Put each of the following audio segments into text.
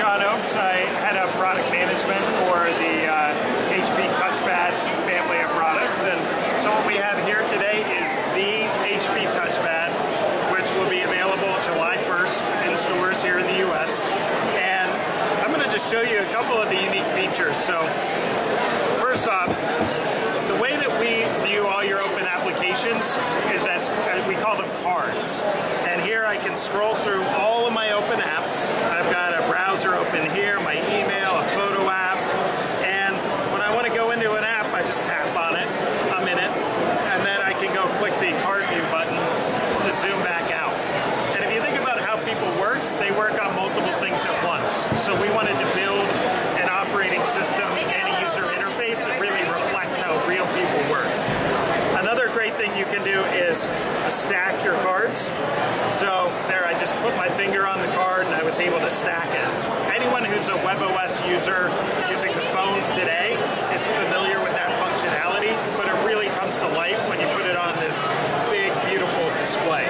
I head up product management for the HP TouchPad family of products, and so what we have here today is the HP TouchPad, which will be available July 1st in stores here in the US. And I'm going to just show you a couple of the unique features. So first off, the way that we view all your open applications is as we call them cards. And here I can scroll through all of my open apps. I've got a browser open here, my email, a photo app, and when I want to go into an app, I just tap on it, I'm in it, and then I can go click the card view button to zoom back out. And if you think about how people work, they work on multiple things at once. So we wanted to build an operating system and a user interface that really reflects how real people work. Another great thing you can do is stack your cards. So there, I just put my finger on the card and I was able to stack it. Anyone who's a WebOS user using the phones today is familiar with that functionality, but it really comes to life when you put it on this big, beautiful display.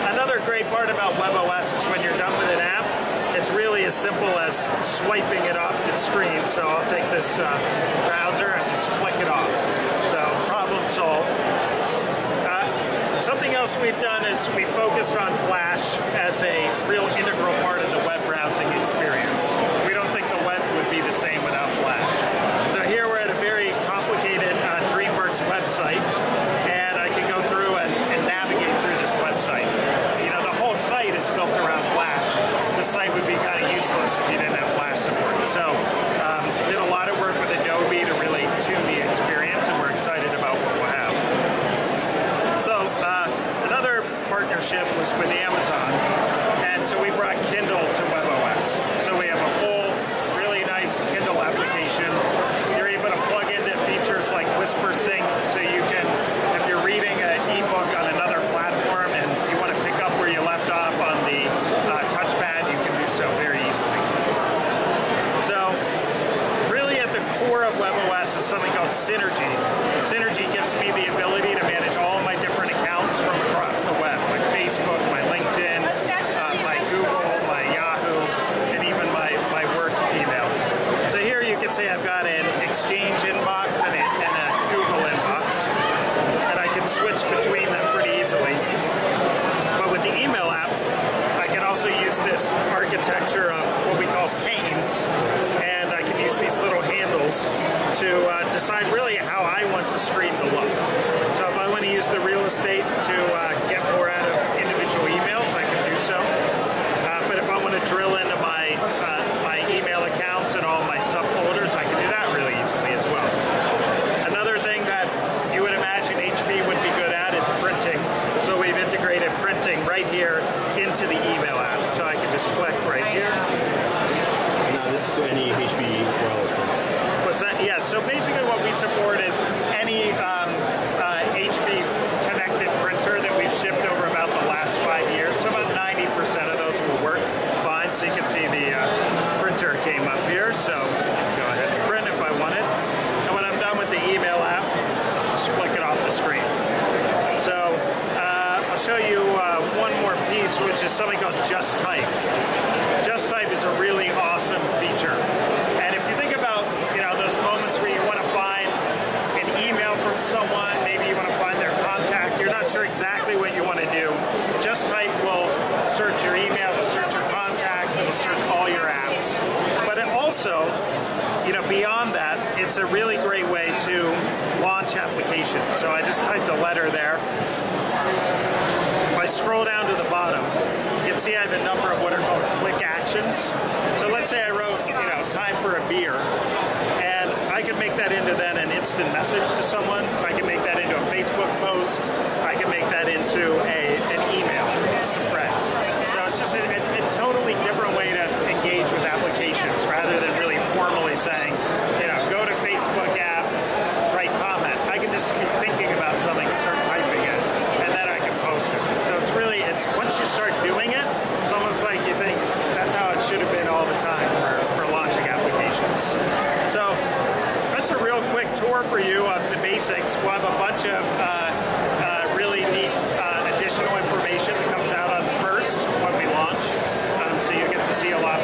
Another great part about WebOS is when you're done with an app, it's really as simple as swiping it off the screen. So I'll take this browser and just flick it off. So problem solved. Something else we've done is we focused on Flash as a real integral part of the web browsing experience. We don't think the web would be the same without Flash. So here we're at a very complicated DreamWorks website, and I can go through and navigate through this website. You know, the whole site is built around Flash. This site would be kind of useless if you didn't have Flash support. So did a lot of work with Adobe to really tune the experience, and we're excited about what we'll have. So another partnership was with Amazon, and so we brought Kindle to WebOS. So we have a full, really nice Kindle application. You're able to plug into features like Whisper Sync, so you can, if you're reading an ebook on another platform and you want to pick up where you left off on the touchpad, you can do so very easily. So really at the core of WebOS is something called Synergy. Synergy gives me the ability to manage all my different accounts from across the web, my Facebook, my LinkedIn, my Google, my Yahoo, and even my work email. So here you can see I've got an Exchange inbox and a Google inbox, and I can switch between them pretty easily. But with the email app, I can also use this architecture of what we call panes, and I can use these little handles to decide really how I want the screen to look. So if I want to use the real estate to get more out of individual emails, I can do so. But if I want to drill into my email accounts and all my subfolders, I can do that really easily as well. Another thing that you would imagine HP would be good at is printing. So we've integrated printing right here into the email app. So I can just click right here. Now this is any HP wireless printer. What's that? Yeah, so basically what we support is any HP connected printer that we've shipped over about the last 5 years. So about 90% of those will work fine. So you can see the printer came up here. So go ahead and print if I want it. And when I'm done with the email app, just flick it off the screen. So I'll show you one more piece, which is something called Just Type. Just Type is a really awesome feature. And if you think about, those moments where you want to find an email from someone, maybe you want to find their contact, you're not sure exactly what you want to do, Just Type will search your email, it'll search your contacts, it'll search all your apps. But it also, beyond that, it's a really great way to launch applications. So I just typed a letter there. If I scroll down to the bottom, you can see I have a number of what are called quick actions. So let's say I wrote, time for a beer, and I can make that into then an instant message to someone. I can make that into a Facebook post. I can make that into an email to some friends. So it's just a totally different way to engage with applications rather than really formally saying, go to Facebook app, write comment. I can just be thinking about something, start typing it, and then I can post it. So it's once you start doing it, it's almost like you think that's how it should have been all the time for launching applications. So that's a real quick tour for you of the basics. We'll have a bunch of really neat additional information that comes out on the 1st when we launch. So you get to see a lot